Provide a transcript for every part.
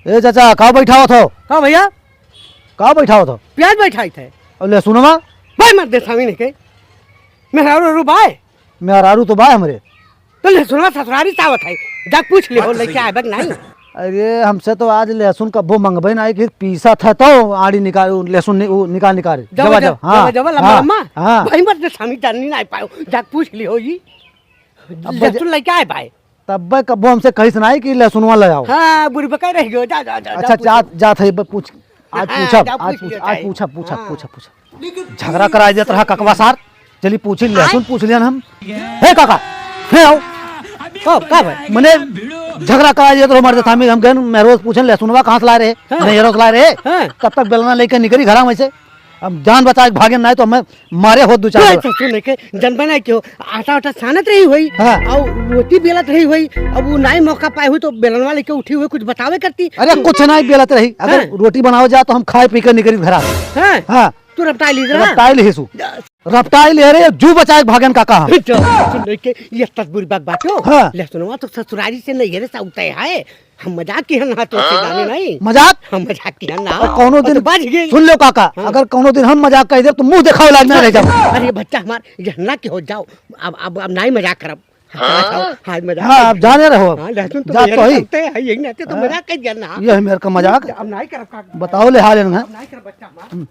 ए चाचा कहाँ बैठा हो थो? हाँ भैया कहाँ बैठा हो थो? प्याज बैठाई थे और ले सुनो माँ भाई मत दे स्वामी ने के मेहरारू बाय मेहरारू तो बा हमरे। तो लहसुनवा ससुरारी चावत है जा पूछ ले हो लेके आए बक नहीं। अरे हमसे तो आज लहसुन कब्बो मंगबे ना कि पीसा था तो आड़ी निकाल लहसुन निकाल जब जब हाँ जब हाँ लम्मा हाँ भाई मत दे स्वामी जाननी नहीं पाओ जा पूछ ली हो जी लहसुन लेके आए भाई तब भाई कब्बो हमसे कही सुनाई कि लहसुनवा ले आओ। हाँ बुरी बकाई रह गयो जा जा जा अच्छा जा जा थे पूछ आज हाँ, पूछा जा आज पूछ लिया आज जाए। पूछा पूछा हाँ। पूछा पूछा झगड़ा करा देता रहा ककवा सार चली पूछी लहसुन पूछ लिया हम। हे काका हे आओ का भाई मने झगड़ा करा दिया तो हमारे थामी हम गए मैं रोज पूछन लहसुनवा कहाँ से ला रहे हाँ। नहीं रोज ला रहे हाँ। तब तक बेलना लेकर निकली घर में से अब जान बचा के भागे नहीं तो हमें मारे हो दो चार सुन लेके जनबा नहीं क्यों आटा उटा सानत रही हुई हाँ। और रोटी बेलत रही हुई अब वो नहीं मौका पाए हुई तो बेलनवा लेके उठी हुई कुछ बतावे करती। अरे कुछ नहीं बेलत रही अगर हाँ। रोटी बनाओ जा तो हम खाए पी कर निकली घर हाँ हाँ तू रपटा ली जरा रपटाइल हिसू रपटाइल ले रहे जू बचा के भागन काका हम। सुन लेके ये तस्बुरी बात बाटो हाँ। लहसुनवा तो ससुरारी से नहीं है साउता है हम मजाक की हन हाथों से जाने नहीं मजाक हम मजाक की हन ना और कौनो दिन बाज गई। सुन लो काका अगर कौनो दिन हम मजाक कर दे तो मुंह दिखाओ लगना रह जाओ। अरे बच्चा हमार यहना के हो जाओ अब नहीं मजाक करब हाँ मजाक हाँ आप जाने रहो हाँ लहसुन तो जा तो ही यही नाते तो मजाक कर दिया ना ये है मेरे का मजाक अब नहीं करब का बताओ ले हाल इनका अब नहीं कर बच्चा हमार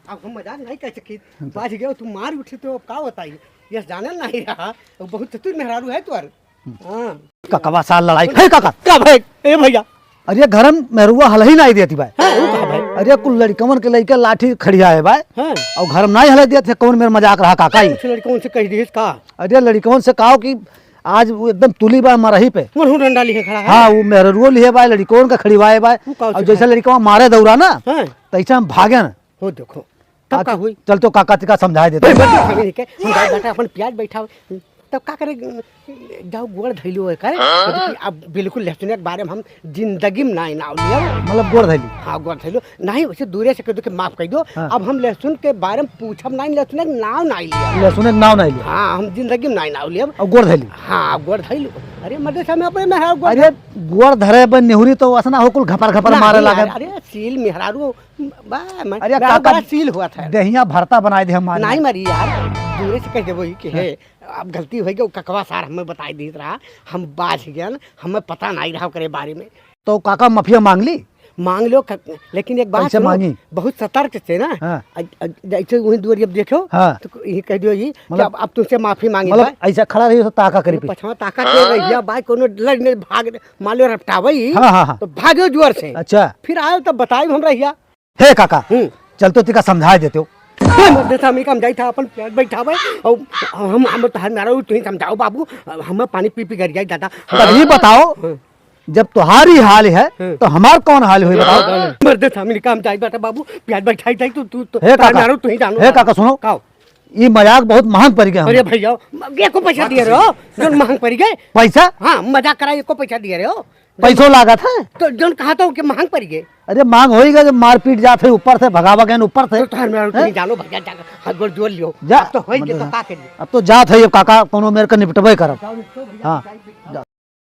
अब हम मजाक नहीं कर सकी बाज गए तुम मार उठे तो अब का बताइए ये जाने नहीं रहा बहुत चतुर मेहरारू है तुअर हाँ ककवा साल लड़ाई है काका का भाई ए भैया अरे घर में मेरुआ हल ही नहीं देती भाई हाँ वो का भाई अरे कुल लड़कवन के लड़के लाठी खड़िया है भाई हाँ और घर में नहीं हल दिया थे कौन मेरा मजाक रहा काका ही उस लड़कों से कह दिए का अरे लड़कवन से कहो कि आज वो एकदम तुली बा मरही पे वो हूं डंडा लिए खड़ा है हाँ वो मेहरुआ लिए भाई लड़कवन का खड़ीवाए भाई वो का और जैसे लड़कवा मारे दौड़ा ना हाँ तैसे हम भागे ना हो देखो तब का हुई चल तो काका तिका समझा देते भाई बच्चा खाने के हम जाए बैठा अपन प्याज बैठा हुए, तब का करे जाओ गोड़ धैलो है करे तो अब बिल्कुल लहसुन के बारे में हम जिंदगी में नहीं नाव लिया मतलब गोड़ धैली हाँ गोड़ धैलो नहीं वैसे दूरे से कह दो कि माफ कर दो हाँ। अब हम लहसुन के बारे में पूछब नहीं लहसुन के नाव नहीं लिया लहसुन एक नाव नहीं लिया हाँ हम जिंदगी में नहीं नाव लिया और गोड़ धैली हाँ गोड़ धैलो अरे मदे समय अपने में है गोड़ अरे गोड़ धरे बन नेहुरी तो असना हो कुल घपर घपर मारे नहीं, लगे अरे सील मेहरारू अरे अरे काका सील हुआ था दहिया भरता बनाए दे हम मारे नहीं मरी यार दूरे से कह देबो कि है अब गलती हो गई ककवा सार हमें बताई दी रहा हम बाज गया हमें पता नहीं रहा करे बारे में तो काका माफिया मांग ली मांग लो लेकिन एक बात कैसे सुनो, मांगी? बहुत सतर्क से ना हाँ। जैसे वही दूर जब देखो हाँ। तो ये कह दियो ये कि मतलब- अब तुमसे माफी मांगी मतलब ऐसा खड़ा रही तो ताका करी पे पछवा ताकत दे रही भाई कोनो लड़ने भाग मान लो रपटावई हाँ हाँ हाँ तो भागो जोर से अच्छा फिर आयो तब बताई हम रहिया हे काका चल तो तिका समझा देते हो जैसा हम काम जाई था अपन प्याज बैठावे और हम तो हमारा तू ही समझाओ बाबू हमें पानी पी पी कर जाई दादा तभी बताओ जब तुम्हारी हाल है तो हमार कौन हाल हुई बताओ। मर्द था मेरे काम जाई बेटा बाबू प्याज बैठाई जाई तू हे काका मारो तू ही जानो हे काका सुनो काओ ये मजाक बहुत महंग पड़ गया अरे हमें। भैया ये को पैसा दिए रहे हो जो महंग पड़ गए पैसा हाँ मजाक करा ये को पैसा दिए रहे हो पैसों लागत है तो जो कहा था कि महंग पड़ गए अरे मांग होएगा जब मारपीट जाते ऊपर से भगावा गए ऊपर से तो तार मेरा तू ही जानो भैया जाकर हाथ गोड़ जोड़ लियो जा अब तो होई के तो का करिए अब तो जात है ये काका कोनो मेरे को निपटबे करब जाओ निपटो भैया, हाँ जाई- जा।